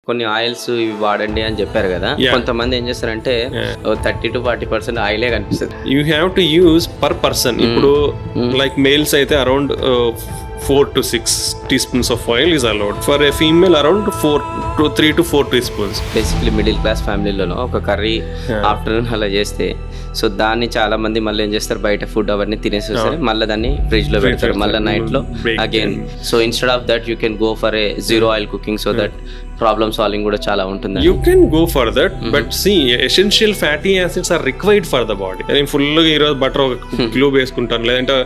కొన్ని ఆయిల్స్ ఇవి వాడండి అని చెప్పారు కదా, కొంతమంది ఏం చేస్తారంటే 30 to 40% ఆయిలే కనిపిస్తుంది. You have to use per person. ఇప్పుడు లైక్ మేల్స్ అయితే around 4 to 6 teaspoons of oil is allowed. For a female around 3 to 4 teaspoons. Basically middle class ఫ్యామిలీలో ఒక కర్రీ ఆఫ్టర్నూన్ అలా చేస్తే సో దాన్ని చాలా మంది మళ్ళీ ఏం చేస్తారు, బయట ఫుడ్ అవన్నీ తినేసేస్తారు, మళ్ళీ దాన్ని ఫ్రిడ్జ్ లో పెడతారు, మళ్ళీ నైట్ లో again. So instead of that you can go for a zero oil cooking, so that problem solving కూడా చాలా ఉంటుంది. You can go for that, but see essential fatty acids are required for the body. నేను ఫుల్గా ఈరోజు butter ఒక kilo వేసుకుంటాను, లేదంటే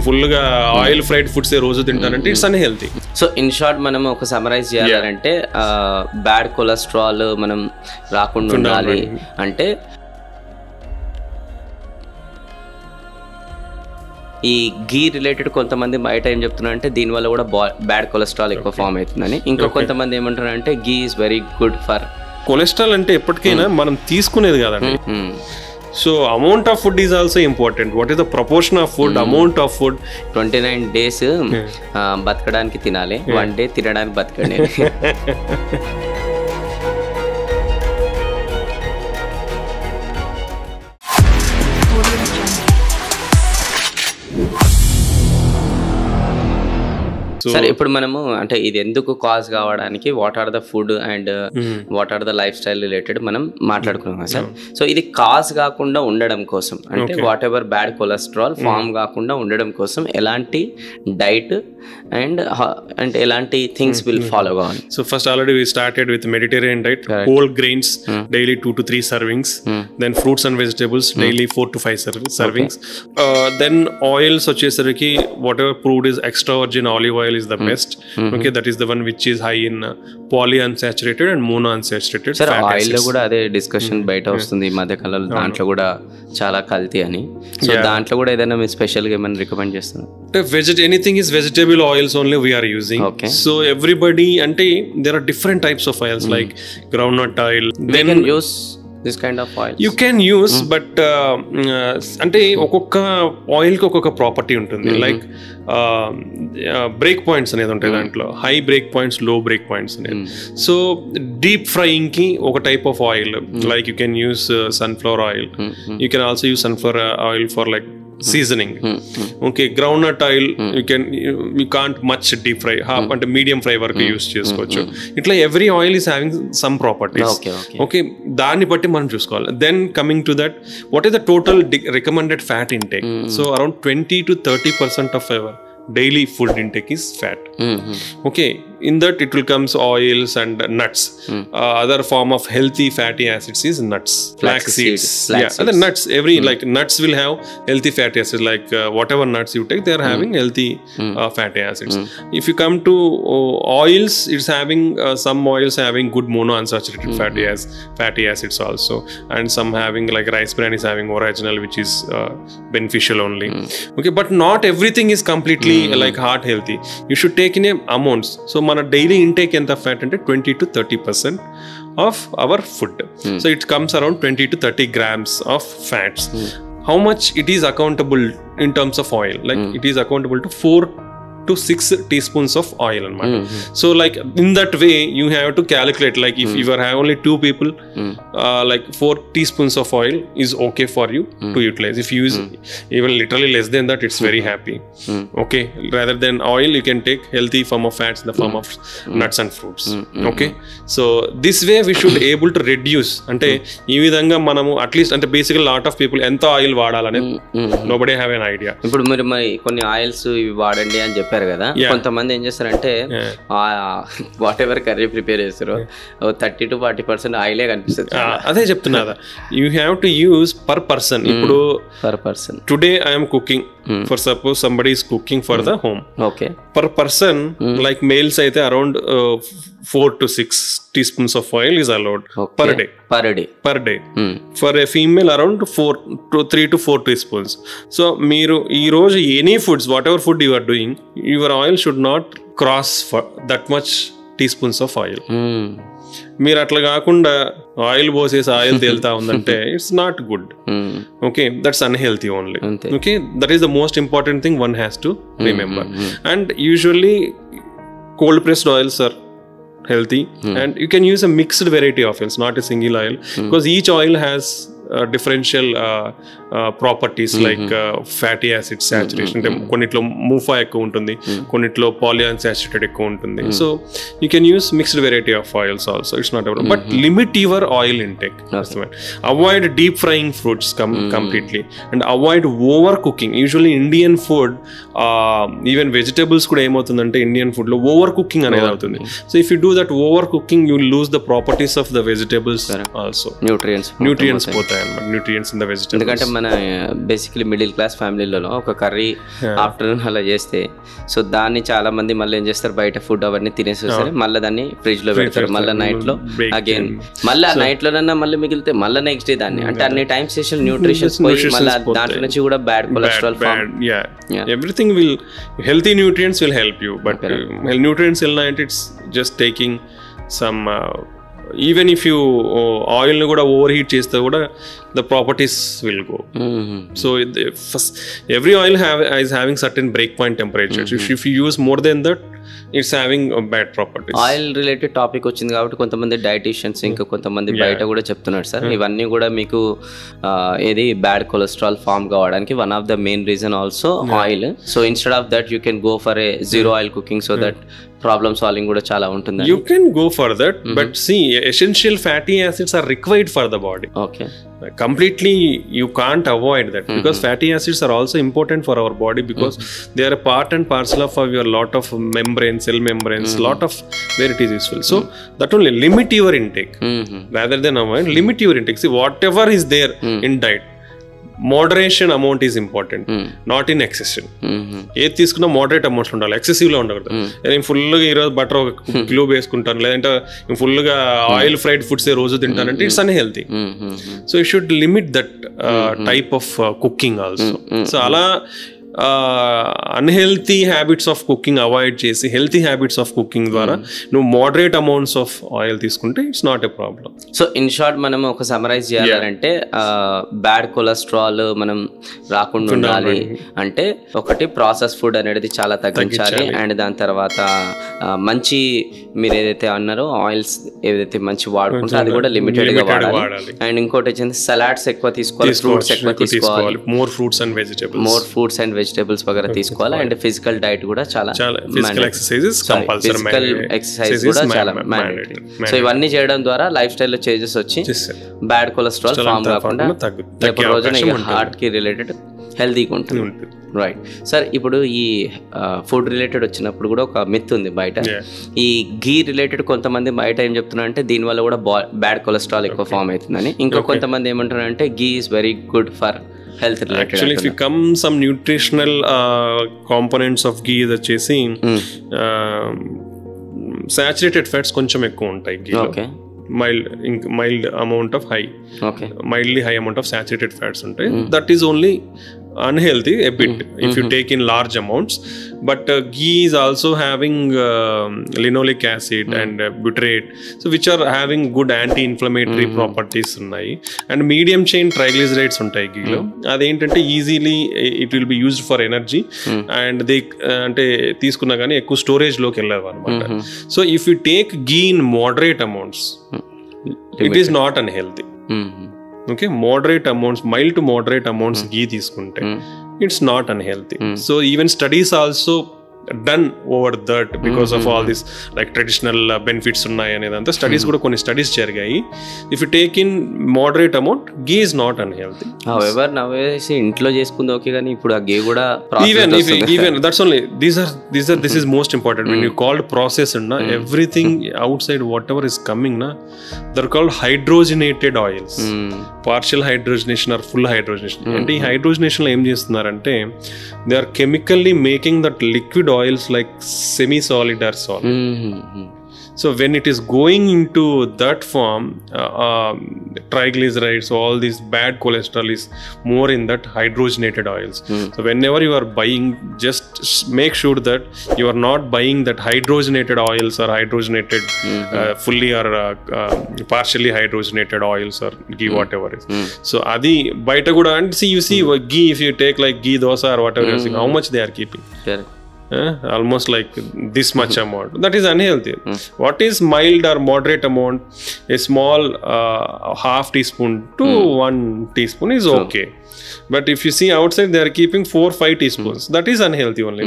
ఫుల్గా ఆయిల్ ఫ్రైడ్ ఫుడ్స్ రోజు తింటానంటే it's unhealthy. So in short మనం ఒక సమరైజ్ చేయాలంటే బ్యాడ్ కొలెస్ట్రాల్ మనం రాకుండా ఉండాలి అంటే ఈ గీ రిలేటెడ్ కొంతమంది బయట ఏం చెప్తున్నారు అంటే దీనివల్ల కూడా బ్యాడ్ కొలెస్ట్రాల్ ఎక్కువ ఫామ్ అవుతుందని. ఇంకా కొంతమంది ఏమంటారు అంటే ghee is very good for cholesterol. అంటే ఎప్పటికైనా మనం తీసుకునేది కాదండి. So amount of food is also important. What is the proportion of food, amount of food. 29 days బతకడానికి తినాలి, 1 day తినడానికి బతకండి. సరే, ఇప్పుడు మనము అంటే ఇది ఎందుకు కాజ్ కావడానికి what are the food and what are the lifestyle related మనం మాట్లాడుకున్నాం సార్. సో ఇది కాజ్ కాకుండా ఉండడం కోసం అంటే whatever bad cholesterol form కాకుండా ఉండడం కోసం ఎలాంటి డైట్ అండ్ అంటే ఎలాంటి థింగ్స్ విల్ ఫాలో కావాలి? So first already we started with Mediterranean diet, whole grains daily 2 to 3 servings, then fruits and vegetables daily 4 to 5 servings. Then oils వచ్చేసరికి whatever crude is extra virgin olive oil is the best. Okay, that is the one which is high in polyunsaturated and monounsaturated fat acids. Oil లో కూడా అదే discussion బయట వస్తుంది ఈ మధ్య కాలంలో, దాంట్లో కూడా చాలా కల్తీ అని. సో దాంట్లో కూడా ఏదైనా మీరు స్పెషల్ గా ఏమైనా రికమెండ్ చేస్తున్నారు? Anything is vegetable oils only we are using. Okay. So everybody, ante there are different types of oils like groundnut oil. They can use this kind of oil. You can use, but ante okokka oil ki okokka property untundi. Like break points anedi untayi dantlo, high break points, low break points anedi. So deep frying ki oka type of oil, like you can use sunflower oil. You can also use sunflower oil for like seasoning. Okay, groundnut oil you can't much deep fry, half and medium fry వరకు use చేసుకోవచ్చు. ఇట్లా every oil is having some properties. Okay, దాన్ని బట్టి మనం చూసుకోవాలి. Then coming to that, what is the total recommended fat intake? So around 20 to 30% of our daily food intake is fat. Okay, in that it will comes oils and nuts. Other form of healthy fatty acids is nuts, flax seeds. And the nuts, every like nuts will have healthy fatty acids. Like whatever nuts you take, they are having healthy fatty acids. If you come to oils, it's having some oils having good monounsaturated fatty acids also, and some having like rice bran is having original, which is beneficial only. Okay, but not everything is completely like heart healthy. You should take in amounts. So మన daily intake ఎంత fat అంటే 20 to 30% of our food. So it comes around 20 to 30 grams of fats. How much it is accountable in terms of oil? Like it is accountable to 4 to 6 teaspoons of oil anamata. So like in that way you have to calculate, like if you are only 2 people, like 4 teaspoons of oil is okay for you to utilize. If you use even literally less than that, it's very happy. Okay, rather than oil you can take healthy form of fats in the form of nuts and fruits. Okay, so this way we should able to reduce. Ante ee vidhanga manamu at least ante basically lot of people enta oil vaadalane nobody have an idea. ఇప్పుడు మీరు మరి కొన్ని oils ఇవి వాడండి అని చెప్పారు కదా, కొంతమంది ఏం చేస్తారంటే వాట్ ఎవర్ కర్రీ ప్రిపేర్ చేస్తారు 30 to 40% ఆయిలే కనిపిస్తుంది. అదే చెప్తున్నా, you have to use per person. ఇప్పుడు per person today I'm cooking for suppose somebody is cooking for the home. Okay, per person like males అయితే around 4 to 6 teaspoons of oil is allowed per day. For a female around 3 to 4 teaspoons. So మీరు ఈ రోజు any foods, whatever food you are doing, your oil should not cross that much teaspoons of oil. మీరు అట్లా కాకుండా oil పోసేసి oil తేలుతా ఉందంటే it's not good. Okay, that's unhealthy only. Okay, that is the most important thing one has to remember. And usually cold pressed oils are healthy, and you can use a mixed variety of oils, not a single oil, because each oil has differential properties like fatty acid saturation. అంటే కొన్నిట్లో మూఫా ఎక్కువ ఉంటుంది, కొన్నిట్లో polyunsaturated ఎక్కువ ఉంటుంది. So you can use mixed variety of oils also, it's not a problem, but limit your oil intake. Avoid deep frying fruits completely, and avoid overcooking. Usually Indian food, even vegetables కూడా ఏమవుతుందంటే Indian food లో over cooking అనేది అవుతుంది. So if you do that over cooking you lose the properties of the vegetables also, nutrients పోతాయి అన్నమాట, nutrients in the vegetables. ఎందుకంటే మన basically middle class ఫ్యామిలీలలో ఒక కర్రీ ఆఫ్టర్నూన్ అలా చేస్తే, సో దాన్ని చాలా మంది మళ్ళీ ఏం చేస్తారు, బయట ఫుడ్ అవన్నీ తినేసేస్తారు, మళ్ళీ దాన్ని ఫ్రిడ్జ్ లో పెడతారు, మళ్ళీ నైట్ లో అగైన్ మళ్ళీ నైట్ లోనన్నా మళ్ళీ మిగిలితే మళ్ళీ నెక్స్ట్ డే దాన్ని, అంటే అన్ని టైమ్స్ చేసిన న్యూట్రిషన్స్ పోయి మళ్ళీ దాంట్లో నుంచి కూడా bad cholesterol form. Everything will, healthy nutrients will help you, but nutrients illa ante it's just taking some even if you oil ni kuda overheat chestha kuda the properties will go. So first, every oil is having certain break point temperature. If you use more than that, it's having bad properties. Oil related topic వచ్చింది కాబట్టి కొంతమంది dietitians ఇంకా కొంతమంది బయట కూడా చెప్తున్నారు sir, ఇవన్నీ కూడా మీకు ఏది బ్యాడ్ కొలెస్ట్రాల్ ఫామ్ కావడానికి one of the main reason also oil. So instead of that you can go for a zero oil cooking, so that problem solving కూడా చాలా ఉంటుంది. You can go for that, but see, essential fatty acids are required for the body. Okay. Completely you can't avoid that, because fatty acids are also important for our body, because they are a part and parcel of your lot of membranes, cell membranes, lot of where it is useful. So that only limit your intake rather than avoid. Limit your intake. See, whatever is there in diet, moderation amount is important, not in excession. ఏది తీసుకున్నా moderate amounts ఉండాలి, excessive లో ఉండకూడదు. నేను ఫుల్గా ఈరోజు butter ఒక kilo వేసుకుంటాను, లేదంటే ఫుల్గా ఆయిల్ ఫ్రైడ్ ఫుడ్స్ రోజు తింటానంటే it's unhealthy. So you should limit that type of cooking also. So అలా unhealthy habits of cooking avoid చేసి హెల్తీ హ్యాబిట్స్ ఆఫ్ కుకింగ్ ద్వారా నువ్వు మోడరేట్ అమౌంట్స్ ఆఫ్ ఆయిల్ తీసుకుంటే it's not a problem. So in short మనం ఒక summarise చేయాలంటే bad cholesterol మనం రాకుండా ఉండాలి అంటే ఒకటి ప్రాసెస్ ఫుడ్ అనేది చాలా తగ్గించాలి, అండ్ దాని తర్వాత మంచి మీరు ఏదైతే అన్నారో ఆయిల్స్ ఏదైతే మంచి వాడుకుంటే అది కూడా లిమిటెడ్ గా వాడాలి. అండ్ ఇంకోటి వచ్చింది సలాడ్స్ ఎక్కువ తీసుకోవాలి, ఫ్రూట్స్ ఎక్కువ తీసుకోవాలి, మోర్ ఫ్రూట్స్ అండ్ వెజిటేబుల్స్ వగైరా తీసుకోవాలి, అండ్ ఫిజికల్ డైట్ కూడా చాలా ఫిజికల్ ఎక్సర్సైజ్ కూడా చాలా మ్యాండేటరీ. సో ఇవన్నీ చేయడం ద్వారా లైఫ్ స్టైల్ లో చేంజెస్ వచ్చి బ్యాడ్ కొలెస్ట్రాల్ ఫామ్ కాకుండా రేపు రోజున హార్ట్ కి రిలేటెడ్ హెల్తీగా ఉంటుంది. రైట్ సార్, ఇప్పుడు ఈ ఫుడ్ రిలేటెడ్ వచ్చినప్పుడు కూడా ఒక మిత్ ఉంది బయట, ఈ ఘీ రిలేటెడ్ కొంతమంది బయట ఏం చెప్తున్నారు అంటే దీనివల్ల కూడా బ్యాడ్ కొలెస్ట్రాల్ ఎక్కువ ఫామ్ అవుతుందని, ఇంకా కొంతమంది ఏమంటారు అంటే ghee is very good for health related. Actually, if you come some nutritional components of ghee వచ్చేసి saturated fats కొంచెం ఎక్కువ ఉంటాయి ఘీలో. Okay. mild amount of high, mildly high amount of saturated fats ఉంటాయి. That is only unhealthy a bit if you take in large amounts, but ghee is also having linoleic acid and butyrate, so which are having good anti-inflammatory properties ఉన్నాయి, and medium chain triglycerides ఉంటాయి ghee అదేంటంటే easily it will be used for energy, and they అంటే తీసుకున్నా కానీ ఎక్కువ storage లోకి వెళ్ళదు అనమాట. So if you take ghee in moderate amounts, it is not unhealthy. Okay, moderate amounts, mild to moderate amounts ghee తీసుకుంటే it's not unhealthy. So even studies also done over that because of all this like traditional benefits ఉన్నాయి అనేదంతా studies కూడా కొన్ని studies జరిగాయి. If you take in moderate amount ghee is not unhealthy. However, nowadays ఇంట్లో చేసుకుంది okay కానీ ఇప్పుడు ఆ ghee కూడా even that's only this is most important when you called process and everything outside whatever is coming they're called hydrogenated oils. Partial hydrogenation or full hydrogenation. అంటే ఈ hydrogenation లో ఏం చేస్తున్నారంటే they are chemically making that liquid oils like semi-solid or solid. So when it is going into that form, triglycerides, all this bad cholesterol is more in that hydrogenated oils. So whenever you are buying, just make sure that you are not buying that hydrogenated oils or hydrogenated fully or partially hydrogenated oils or ghee, whatever is. So adi baita kuda, and see you see ghee, if you take like ghee dosa or whatever, how much they are keeping. almost like this much amount. That is unhealthy. What is mild or moderate amount? A small half teaspoon to 1 teaspoon is okay. But if you see outside, they are keeping 4-5 teaspoons. That is unhealthy only.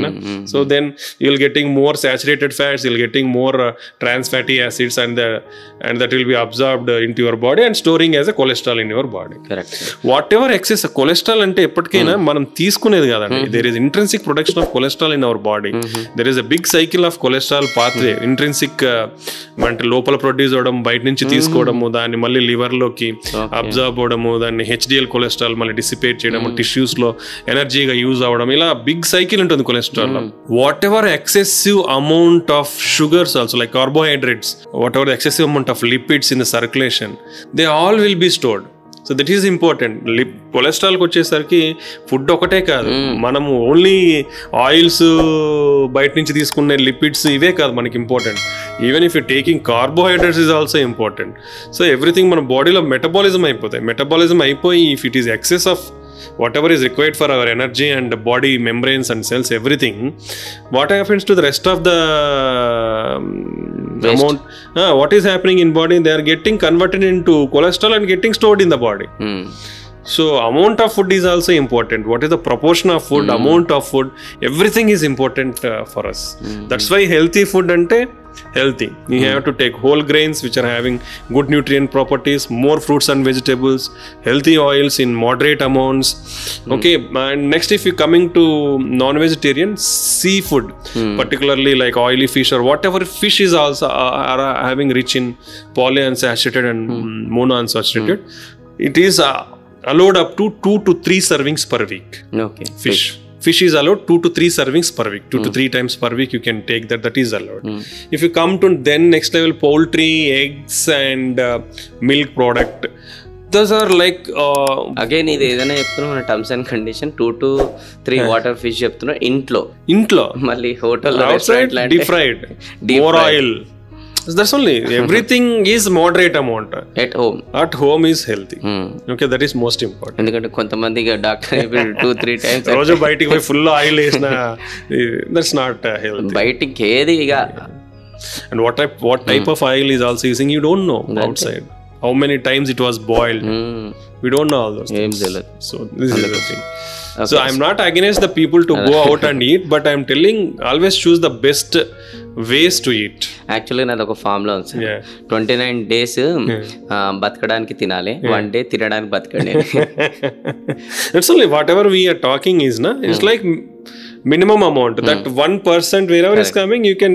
So then you'll getting more saturated fats, you'll getting more trans fatty acids, and that will be absorbed into your body and storing as a cholesterol in your body. Correct. Whatever excess cholesterol ante eppటికైనా మనం తీసుకునేది కాదండి. There is intrinsic production of cholesterol in our body. There is a big cycle of cholesterol pathway. Intrinsic అంటే లోపల produce అవడం, బయట నుంచి తీసుకోవడము, దాన్ని మళ్ళీ లివర్ లోకి అబ్జర్వ్ అవడము, దాన్ని HDL కొలెస్ట్రాల్ మళ్ళీ డిసిపేట్ చేయడం, టిష్యూస్ లో ఎనర్జీగా యూజ్ అవడం, ఇలా బిగ్ సైకిల్ ఉంటుంది cholesterol. Whatever excessive amount of sugars also like carbohydrates, whatever excessive amount of lipids in the circulation, they all will be stored. So that is important. కొలెస్ట్రాల్కి వచ్చేసరికి food ఒకటే కాదు, మనము only oils, బయట నుంచి తీసుకునే lipids ఇవే కాదు మనకి important. Even if you taking carbohydrates is also important. So everything మన బాడీలో మెటబాలిజం అయిపోతాయి. మెటబాలిజం అయిపోయి if it is excess of whatever is required for our energy and body membranes and cells, everything, what happens to the rest of the amount? What is happening in body? They are getting converted into cholesterol and getting stored in the body. So amount of food is also important. What is the proportion of food, amount of food, everything is important for us. That's why healthy food ante healthy. You have to take whole grains which are having good nutrient properties, more fruits and vegetables, healthy oils in moderate amounts. Okay, and next if you coming to non-vegetarian, seafood, particularly like oily fish or whatever fish is also are having rich in polyunsaturated and monounsaturated. It is allowed up to 2 to 3 servings per week. Okay. Fish is allowed 2 to 3 servings per week. 2 to 3 times per week you can take that. That is allowed. If you come to then next level, poultry, eggs and milk product, those are like again ఇది ఏదైనా చెప్తున్నా మన terms and condition 2 to 3 water fish చెప్తున్నా ఇంట్లో మళ్ళీ hotel deep fried more oil. That's only. Everything is moderate amount. At home is healthy. Okay, that is most important. ఎందుకంటే కొంతమంది doctor 2-3 times రోజు బయటికి పోయి ఫుల్ ఆయిల్ వేసిన, that's not healthy. బయటికి ఏది ఇక. And what type of oil is also using, you don't know outside. How many times it was boiled, we don't know all those things. So this is the thing. Okay. So I'm not against the people to go out and eat, but I'm telling always choose the best ways to eat. యాక్చువల్గా నాది ఒక form లో ఉంది. 29 days బతకడానికి తినాలి, 1 day తినడానికి బతకండి. That's only whatever we are talking is it's like minimum amount. That 1% wherever is coming, you can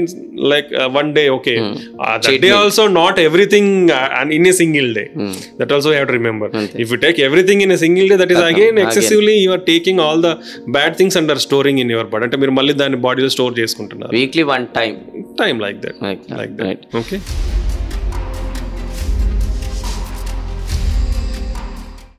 like 1 day, okay. That day also not everything in a single day. That also you have to remember. If you take everything in a single day, that is again excessively you are taking all the bad things and are storing in your body. అంటే మీరు మళ్ళీ దాన్ని బాడీలో store చేసుకుంటున్నారు. Weekly 1 time like that. Okay.